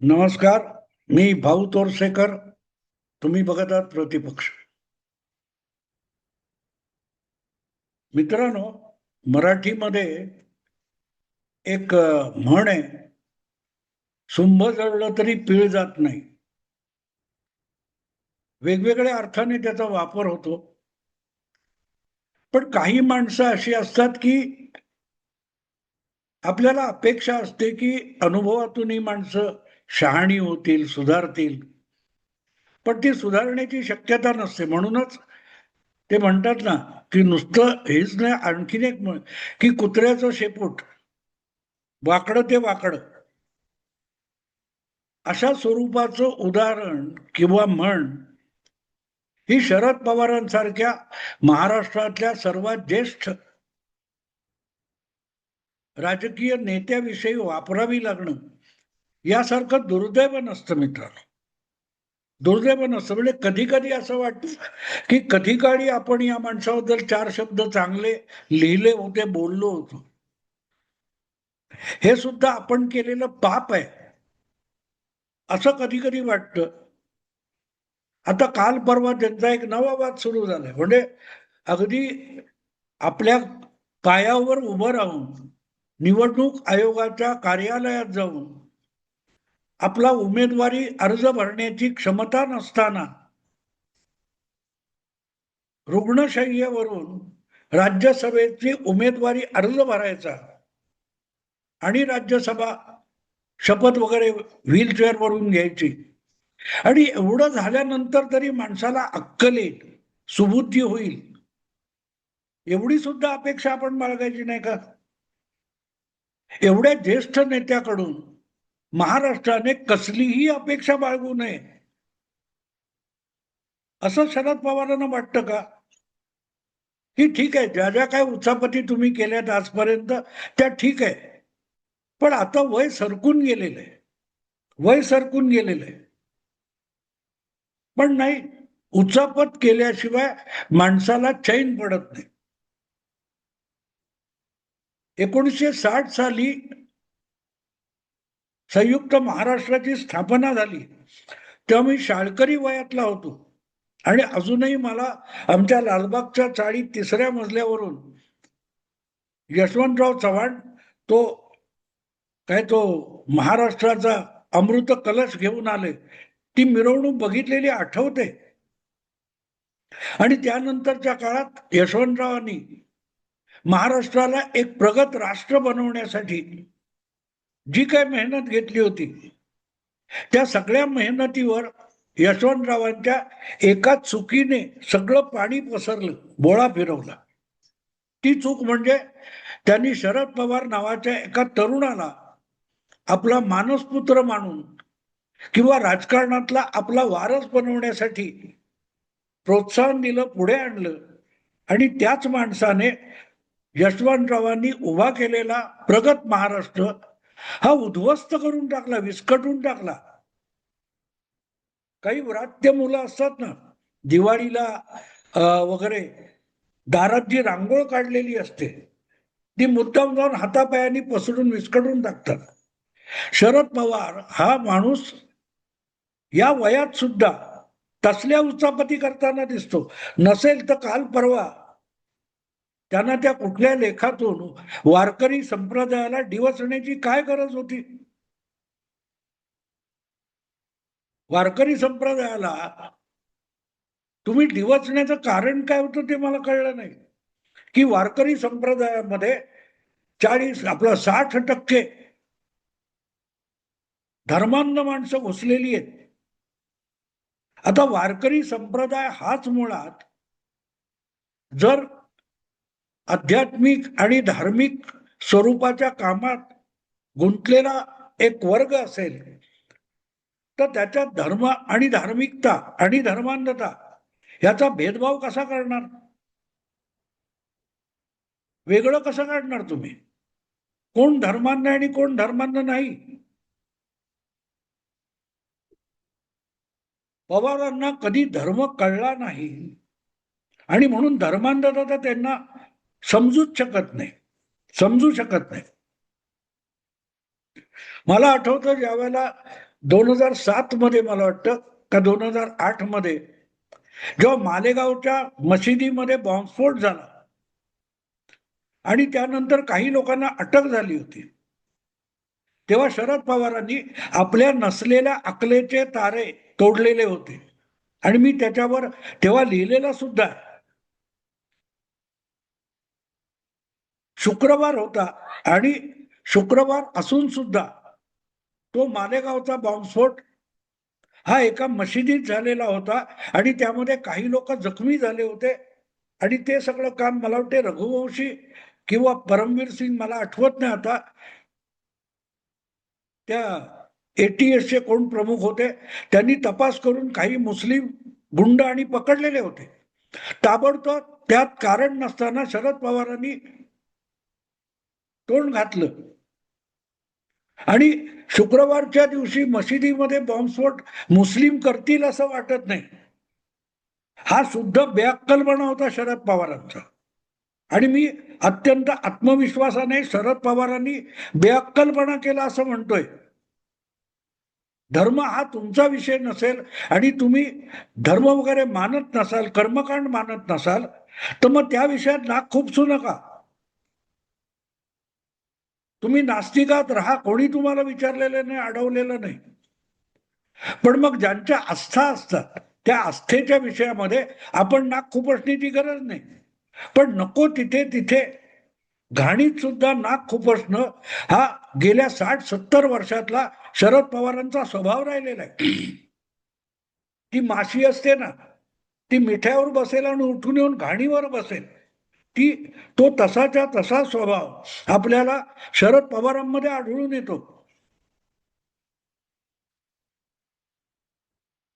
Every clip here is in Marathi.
नमस्कार. मी भाऊ तोरसेकर. तुम्ही बघत आहात प्रतिपक्ष. मित्रांनो, मराठीमध्ये एक म्हण आहे, शुंभ जळलं तरी पीळ जात नाही. वेगवेगळ्या अर्थाने त्याचा वापर होतो. पण काही माणसं अशी असतात की आपल्याला अपेक्षा असते की अनुभवातून ही माणसं शहाणी होतील, सुधारतील. पण ती सुधारण्याची शक्यता नसते. म्हणूनच ते म्हणतात ना, की नुसतं हेच नाही, आणखीन एक म्हण, की कुत्र्याचं शेपूट वाकडं ते वाकडं. अशा स्वरूपाचं उदाहरण किंवा म्हण ही शरद पवारांसारख्या महाराष्ट्रातल्या सर्वात ज्येष्ठ राजकीय नेत्याविषयी वापरावी लागणं यासारखं दुर्दैव नसतं मित्रांनो. दुर्दैव नसतं. म्हणजे कधी कधी असं वाटतं की कधी काळी आपण या माणसाबद्दल चार शब्द चांगले लिहिले होते, बोललो होतो. हे सुद्धा आपण केलेलं पाप आहे असं कधी कधी वाटतं. आता काल परवा त्यांचा एक नवा वाद सुरू झालाय. म्हणजे अगदी आपल्या पायावर उभं राहून निवडणूक आयोगाच्या कार्यालयात जाऊन आपला उमेदवारी अर्ज भरण्याची क्षमता नसताना रुग्णशय्येवरून राज्यसभेची उमेदवारी अर्ज भरायचा आणि राज्यसभा शपथ वगैरे व्हीलचेअर वरून घ्यायची. आणि एवढं झाल्यानंतर तरी माणसाला अक्कल येईल, सुबुद्धी होईल, एवढी सुद्धा अपेक्षा आपण बाळगायची नाही का? एवढ्या ज्येष्ठ नेत्याकडून महाराष्ट्राने कसलीही अपेक्षा बाळगू नये असं शरद पवारांना वाटतं का? की ठीक आहे, ज्या ज्या काय उचापती तुम्ही केल्यात आजपर्यंत त्या ठीक आहे, पण आता वय सरकून गेलेलं आहे. वय सरकून गेलेलं आहे. पण नाही, उचापत केल्याशिवाय माणसाला चैन पडत नाही. 1960 साली संयुक्त महाराष्ट्राची स्थापना झाली तेव्हा मी शाळकरी वयातला होतो. आणि अजूनही मला आमच्या लालबागच्या चाळीत 3ऱ्या मजल्यावरून यशवंतराव चव्हाण तो तो महाराष्ट्राचा अमृत कलश घेऊन आले, ती मिरवणूक बघितलेली आठवते. आणि त्यानंतरच्या काळात यशवंतरावांनी महाराष्ट्राला एक प्रगत राष्ट्र बनवण्यासाठी जी काय मेहनत घेतली होती त्या सगळ्या मेहनतीवर यशवंतरावांच्या एका चुकीने सगळं पाणी पसरलं, बोळा फिरवला. ती चूक म्हणजे त्यांनी शरद पवार नावाच्या एका तरुणाला आपला मानसपुत्र मानून किंवा राजकारणातला आपला वारस बनवण्यासाठी प्रोत्साहन दिलं, पुढे आणलं. आणि त्याच माणसाने यशवंतरावांनी उभा केलेला प्रगत महाराष्ट्र हा उद्ध्वस्त करून टाकला, विस्कटून टाकला. काही व्रात्य मुलं असतात ना, दिवाळीला वगैरे दारात जी रांगोळ काढलेली असते ती मुद्दाम जाऊन हातापायानी पसरून विस्कटून टाकतात. शरद पवार हा माणूस या वयात सुद्धा तसल्या उचापती करताना दिसतो. नसेल तर काल परवा त्यांना त्या कुठल्या लेखातून वारकरी संप्रदायाला डिवचण्याची काय गरज होती? वारकरी संप्रदायाला तुम्ही डिवचण्याचं कारण काय होतं ते मला कळलं नाही. की वारकरी संप्रदायामध्ये 60% धर्मांध माणसं घुसलेली आहेत. आता वारकरी संप्रदाय हाच मुळात जर आध्यात्मिक आणि धार्मिक स्वरूपाच्या कामात गुंतलेला एक वर्ग असेल तर त्याच्यात धर्म आणि धार्मिकता आणि धर्मांधता याचा भेदभाव कसा करणार? वेगळं कसं काढणार तुम्ही? कोण धर्मांध आणि कोण धर्मांध नाही? पवारांना कधी धर्म कळला नाही आणि म्हणून धर्मांधता तर त्यांना समजूच शकत नाही, समजू शकत नाही. मला आठवतं ज्या वेळेला 2007 मध्ये मला वाटतं का 2008 मध्ये जेव्हा मालेगावच्या मशिदीमध्ये बॉम्बस्फोट झाला आणि त्यानंतर काही लोकांना अटक झाली होती, तेव्हा शरद पवारांनी आपल्या नसलेल्या अकलेचे तारे तोडलेले होते आणि मी त्याच्यावर तेव्हा लिहिलेला सुद्धा आहे. शुक्रवार होता आणि शुक्रवार असून सुद्धा तो मालेगावचा बॉम्बस्फोट हा एका मशिदीत झालेला होता आणि त्यामध्ये काही लोक जखमी झाले होते आणि ते सगळं काम मला वाटते रघुवंशी किंवा परमवीर सिंग, मला आठवत नाही आता, त्या ATS चे कोण प्रमुख होते, त्यांनी तपास करून काही मुस्लिम गुंड आणि पकडलेले होते. ताबडतोब त्यात कारण नसताना शरद पवारांनी तोंड घातलं आणि शुक्रवारच्या दिवशी मशिदीमध्ये बॉम्बस्फोट मुस्लिम करतील असं वाटत नाही. हा शुद्ध बेअक्कलपणा होता शरद पवारांचा आणि मी अत्यंत आत्मविश्वासाने शरद पवारांनी बेअक्कलपणा केला असं म्हणतोय. धर्म हा तुमचा विषय नसेल आणि तुम्ही धर्म वगैरे मानत नसाल, कर्मकांड मानत नसाल, तर मग त्या विषयात नाक खुपसू नका. तुम्ही नास्तिकात राहा, कोणी तुम्हाला विचारलेलं नाही, अडवलेलं नाही. पण मग ज्यांच्या आस्था असतात त्या आस्थेच्या विषयामध्ये आपण नाक खुपसण्याची गरज नाही. पण नको तिथे तिथे घाणीत सुद्धा नाक खुपसणं हा गेल्या 60-70 वर्षातला शरद पवारांचा स्वभाव राहिलेला आहे. ती माशी असते ना, ती मिठ्यावर बसेल आणि उठून येऊन घाणीवर बसेल. ती तो तसाच्या तसा स्वभाव आपल्याला शरद पवारांमध्ये आढळून येतो.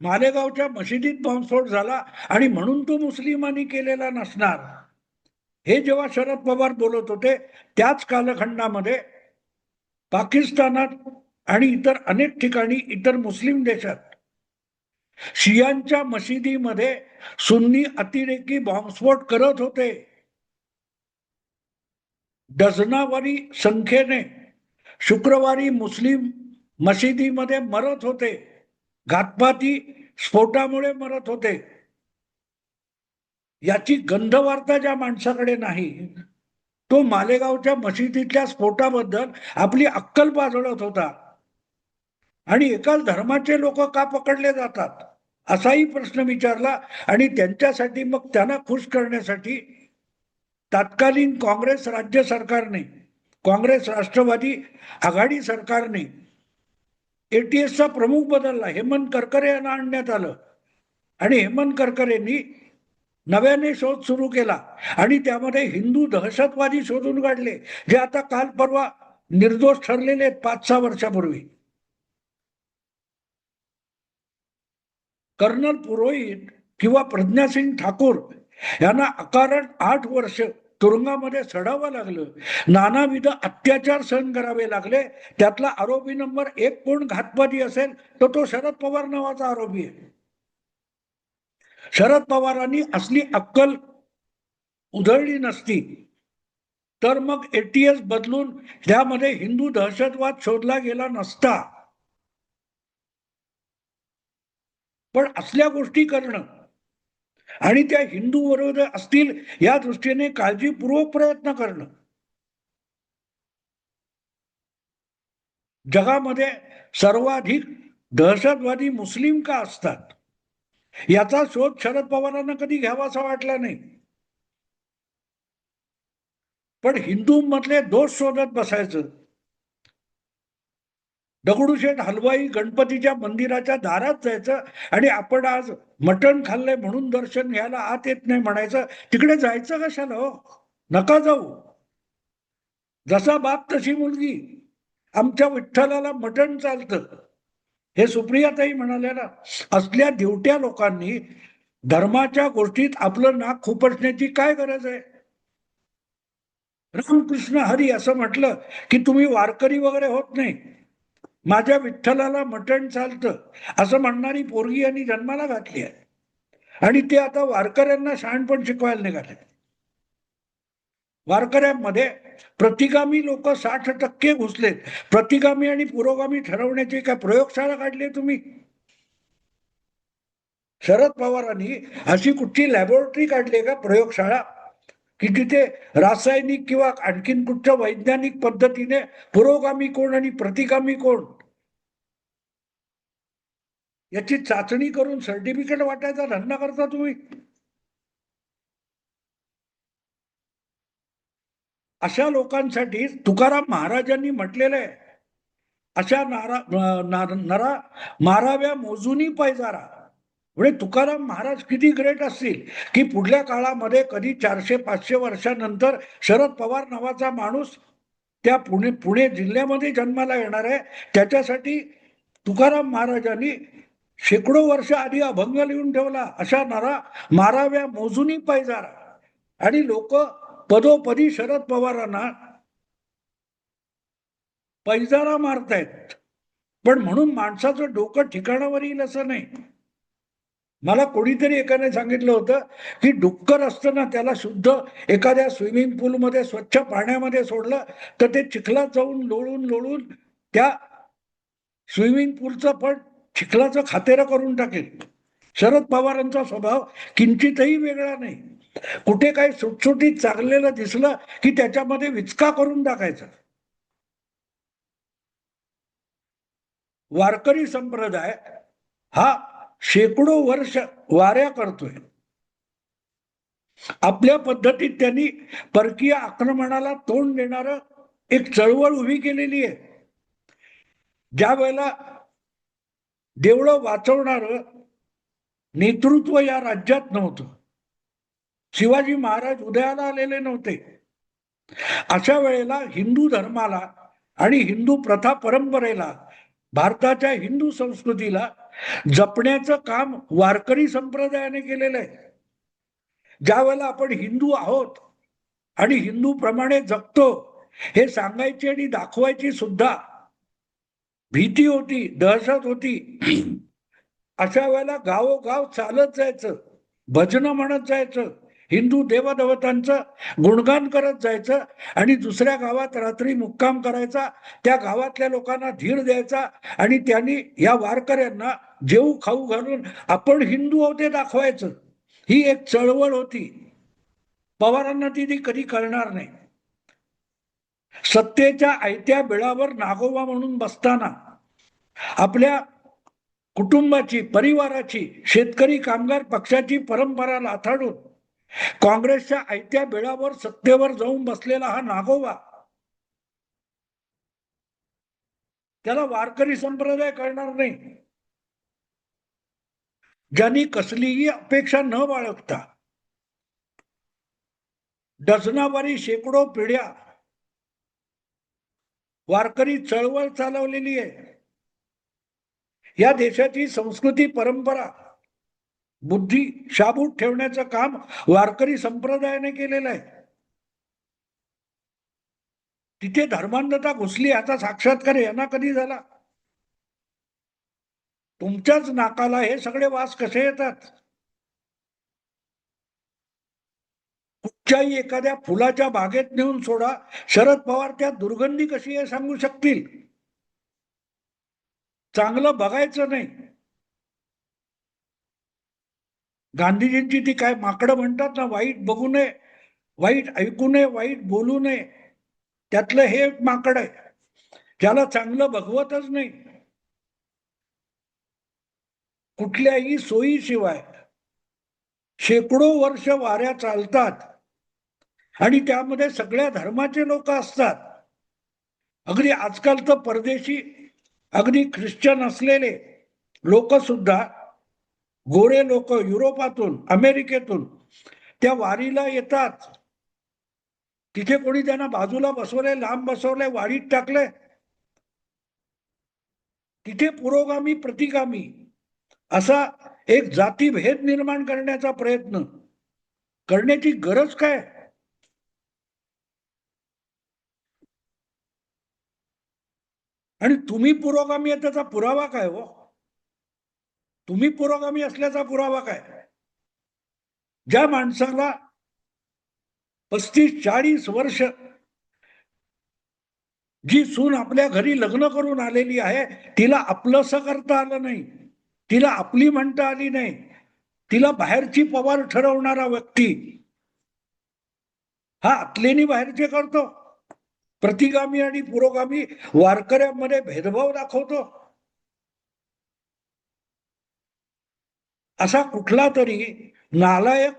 मालेगावच्या मशिदीत बॉम्बस्फोट झाला आणि म्हणून तो मुस्लिमांनी केलेला नसणार, हे जेव्हा शरद पवार बोलत होते त्याच कालखंडामध्ये पाकिस्तानात आणि इतर अनेक ठिकाणी, इतर मुस्लिम देशात शियांच्या मशिदीमध्ये सुन्नी अतिरेकी बॉम्बस्फोट करत होते. डझनावारी संख्येने शुक्रवारी मुस्लिम मशिदीमध्ये मरत होते, घातपाती स्फोटामुळे मरत होते. याची गंधवार्ता ज्या माणसाकडे नाही, तो मालेगावच्या मशिदीतल्या स्फोटाबद्दल आपली अक्कल बाजळत होता. आणि एकाच धर्माचे लोक का पकडले जातात असाही प्रश्न विचारला आणि त्यांच्यासाठी मग त्यांना खुश करण्यासाठी तत्कालीन काँग्रेस राज्य सरकारने, काँग्रेस राष्ट्रवादी आघाडी सरकारने ATSचा प्रमुख बदलला, हेमंत करकरे यांना आणण्यात आलं आणि हेमंत करकरेंनी नव्याने शोध सुरू केला आणि त्यामध्ये हिंदू दहशतवादी शोधून काढले, जे आता काल परवा निर्दोष ठरलेले आहेत 5-6 वर्षापूर्वी. कर्नल पुरोहित किंवा प्रज्ञासिंग ठाकूर यांना अकारण 8 वर्ष तुरुंगामध्ये सडावं लागलं, नानाविध अत्याचार सहन करावे लागले. त्यातला आरोपी नंबर 1 कोण घातपाती असेल तर तो शरद पवार नावाचा आरोपी आहे. शरद पवारांनी असली अक्कल उधळली नसती तर मग ATS बदलून त्यामध्ये हिंदू दहशतवाद शोधला गेला नसता. पण असल्या गोष्टी करणं आणि त्या हिंदू विरोधी असतील या दृष्टीने काळजीपूर्वक प्रयत्न करणं, जगामध्ये सर्वाधिक दहशतवादी मुस्लिम का असतात याचा शोध शरद पवारांना कधी घ्यावासा वाटला नाही. पण हिंदूंमधले दोष शोधत बसायचं. दगडूशेठ हलवाई गणपतीच्या मंदिराच्या दारात जायचं आणि आपण आज मटण खाल्लंय म्हणून दर्शन घ्यायला आत येत नाही म्हणायचं. तिकडे जायचं कशाला हो, नका जाऊ. जसा बाप तशी मुलगी. आमच्या विठ्ठलाला मटण चालतं हे सुप्रियाताई म्हणाल्या ना. असल्या दिवट्या लोकांनी धर्माच्या गोष्टीत आपलं नाक खुपसण्याची काय गरज आहे. रामकृष्ण हरी असं म्हटलं की तुम्ही वारकरी वगैरे होत नाही, माझ्या विठ्ठलाला मटण चालतं असं म्हणणारी पोरगी यांनी जन्माला घातली आहे आणि ते आता वारकऱ्यांना शहाणपण शिकवायला निघाले. वारकऱ्यांमध्ये प्रतिगामी लोक 60% घुसलेत. प्रतिगामी आणि पुरोगामी ठरवण्याची काय प्रयोगशाळा काढली तुम्ही? शरद पवारांनी अशी कुठची लॅबोरेटरी काढली का प्रयोगशाळा की तिथे रासायनिक किंवा आणखीन कुठच्या वैज्ञानिक पद्धतीने पुरोगामी कोण आणि प्रतिगामी कोण याची चाचणी करून सर्टिफिकेट वाटायचा धंदा करता तुम्ही? अशा लोकांसाठी तुकाराम महाराजांनी म्हटलेलं आहे, अशा नरा माराव्या मोजूनी पैजारा. म्हणजे तुकाराम महाराज किती ग्रेट असतील की पुढल्या काळामध्ये कधी 400-500 वर्षानंतर शरद पवार नावाचा माणूस त्या पुणे जिल्ह्यामध्ये जन्माला येणार आहे. त्याच्यासाठी तुकाराम महाराजांनी शेकडो वर्ष आधी अभंग लिहून ठेवला, अशा नरा माराव्या मोजूनी पैजारा. आणि लोक पदोपदी शरद पवारांना पैजारा मारतायत. पण म्हणून माणसाचं डोकं ठिकाणावर येईल असं नाही. मला कोणीतरी एकाने सांगितलं होतं की डुक्कर असतं ना, त्याला शुद्ध एखाद्या स्विमिंग पूलमध्ये स्वच्छ पाण्यामध्ये सोडलं तर ते चिखलात जाऊन लोळून लोळून त्या स्विमिंग पूलचं पण चिखलाचं खातेरं करून टाकेल. शरद पवारांचा स्वभाव किंचितही वेगळा नाही. कुठे काही सुटसुटीत चाललेलं दिसलं की त्याच्यामध्ये विचका करून टाकायचा. वारकरी संप्रदाय हा शेकडो वर्ष वाऱ्या करतोय. आपल्या पद्धतीत त्यांनी परकीय आक्रमणाला तोंड देणार एक चळवळ उभी केलेली आहे. ज्या वेळेला देवळं वाचवणार नेतृत्व या राज्यात नव्हतं, शिवाजी महाराज उदयाला आलेले नव्हते, अशा वेळेला हिंदू धर्माला आणि हिंदू प्रथा परंपरेला, भारताच्या हिंदू संस्कृतीला जपण्याचं काम वारकरी संप्रदायाने केलेलं आहे. ज्या वेळेला आपण हिंदू आहोत आणि हिंदू प्रमाणे जगतो हे सांगायची आणि दाखवायची सुद्धा भीती होती, दहशत होती. अशा वेळेला गावोगाव चालत जायचं, भजन म्हणत जायचं, हिंदू देवदेवतांचं गुणगान करत जायचं आणि दुसऱ्या गावात रात्री मुक्काम करायचा. त्या गावातल्या लोकांना धीर द्यायचा आणि त्यांनी या वारकऱ्यांना जेऊ खाऊ घालून आपण हिंदू आहोत ते दाखवायचं. ही एक चळवळ होती. पवारांना ती कधी कळणार नाही. सत्तेच्या आयत्या बिळावर नागोबा म्हणून बसताना आपल्या कुटुंबाची, परिवाराची, शेतकरी कामगार पक्षाची परंपरा लाथाडून काँग्रेसच्या आयत्या बिळावर सत्तेवर जाऊन बसलेला हा नागोबा, त्याला वारकरी संप्रदाय कळणार नाही. ज्यांनी कसलीही अपेक्षा न बाळगता डझनावारी शेकडो पिढ्या वारकरी चळवळ चालवलेली आहे. या देशाची संस्कृती, परंपरा, बुद्धी शाबूत ठेवण्याचं काम वारकरी संप्रदायाने केलेलं आहे. तिथे धर्मांधता घुसली, आता साक्षात्कार यांना कधी झाला? तुमच्याच नाकाला हे सगळे वास कसे येतात? कुठच्याही एखाद्या फुलाच्या बागेत नेऊन सोडा, शरद पवार त्या दुर्गंधी कशी आहे सांगू शकतील? चांगलं बघायचं नाही. गांधीजींची ती काय माकडं म्हणतात ना, वाईट बघू नये, वाईट ऐकू नये, वाईट बोलू नये, त्यातलं हे माकड आहे, त्याला चांगलं बघवतच नाही. कुठल्याही सोयीशिवाय शेकडो वर्ष वाऱ्या चालतात आणि त्यामध्ये सगळ्या धर्माचे लोक असतात. अगदी आजकाल तर परदेशी, अगदी ख्रिश्चन असलेले लोक सुद्धा, गोरे लोक युरोपातून, अमेरिकेतून त्या वारीला येतात. तिथे कोणी त्यांना बाजूला बसवले, लांब बसवले, वाडीत टाकले. तिथे पुरोगामी प्रतिगामी असा एक जातीभेद निर्माण करण्याचा प्रयत्न करण्याची गरज काय? आणि तुम्ही पुरोगामी आहे त्याचा पुरावा काय हो? तुम्ही पुरोगामी असल्याचा पुरावा काय? ज्या माणसाला 35-40 वर्ष जी सून आपल्या घरी लग्न करून आलेली आहे तिला आपलंसं करता आलं नाही, तिला आपली म्हणता आली नाही, तिला बाहेरची पवार ठरवणारा व्यक्ती हा आतलेनी बाहेरचे करतो, प्रतिगामी आणि पुरोगामी वारकऱ्यांमध्ये भेदभाव दाखवतो. असा कुठला तरी नालायक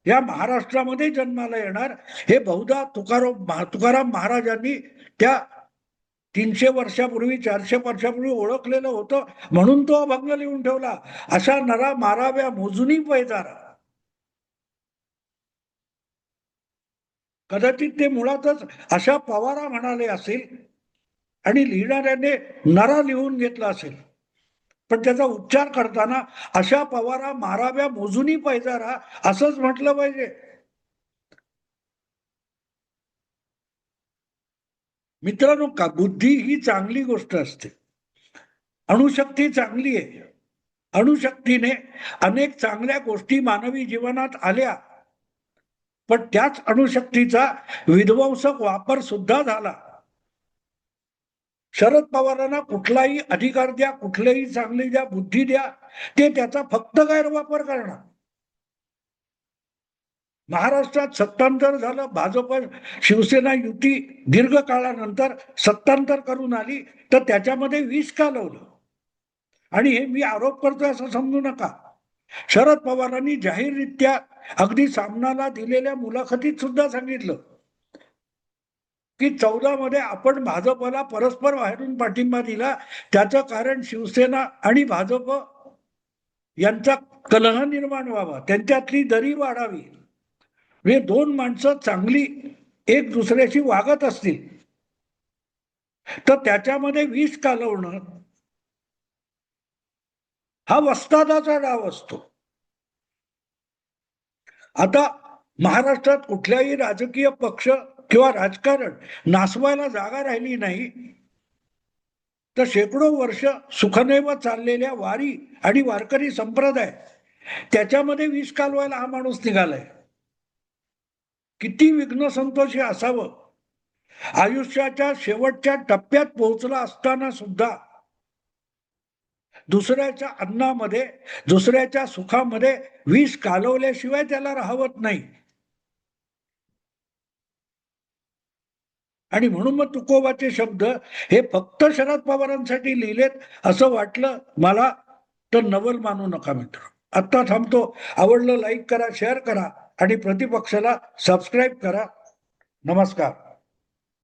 या महाराष्ट्रामध्ये जन्माला येणार, हे बहुधा तुकाराम महाराजांनी त्या 300 वर्षापूर्वी 400 वर्षापूर्वी ओळखलेलं होतं, म्हणून तो अभंग लिहून ठेवला. अशा नरा माराव्या मोजुनी पैजारा. कदाचित ते मुळातच अशा पवारा म्हणाले असेल आणि लिहिणाऱ्याने नरा लिहून घेतला असेल, पण त्याचा उच्चार करताना अशा पवारा माराव्या मोजुनी पैजारा असंच म्हटलं पाहिजे. मित्रांनो, का बुद्धी ही चांगली गोष्ट असते, अणुशक्ती चांगली आहे. अणुशक्तीने अनेक चांगल्या गोष्टी मानवी जीवनात आल्या, पण त्याच अणुशक्तीचा विध्वंसक वापर सुद्धा झाला. शरद पवारांना कुठलाही अधिकार द्या, कुठलेही चांगली द्या, बुद्धी द्या, ते त्याचा फक्त गैरवापर करणार. महाराष्ट्रात सत्तांतर झालं, भाजप शिवसेना युती दीर्घ काळानंतर सत्तांतर करून आली, तर त्याच्यामध्ये विष कालवलं. आणि हे मी आरोप करतोय असं समजू नका. शरद पवारांनी जाहीररित्या अगदी सामनाला दिलेल्या मुलाखतीत सुद्धा सांगितलं की 14 मध्ये आपण भाजपला परस्पर बाहेरून पाठिंबा दिला, त्याचं कारण शिवसेना आणि भाजप यांचा कलह निर्माण व्हावा, त्यांच्यातली दरी वाढावी. हे दोन माणसं चांगली एक दुसऱ्याशी वागत असतील तर त्याच्यामध्ये विष कालवणं हा वस्तादाचा डाव असतो. आता महाराष्ट्रात कुठल्याही राजकीय पक्ष किंवा राजकारण नासवायला जागा राहिली नाही, तर शेकडो वर्ष सुखनेव चाललेल्या वारी आणि वारकरी संप्रदाय त्याच्यामध्ये विष कालवायला हा माणूस निघालाय. किती विघ्न संतोषी असावं. आयुष्याच्या शेवटच्या टप्प्यात पोहोचला असताना सुद्धा दुसऱ्याच्या अन्नामध्ये, दुसऱ्याच्या सुखामध्ये विष कालवल्याशिवाय त्याला राहवत नाही. आणि म्हणून मग तुकोबाचे शब्द हे फक्त शरद पवारांसाठी लिहिलेत असं वाटलं मला तर नवल मानू नका मित्र. आत्ता थांबतो. आवडलं लाईक करा, शेअर करा आणि प्रतिपक्षाला सबस्क्राईब करा. नमस्कार.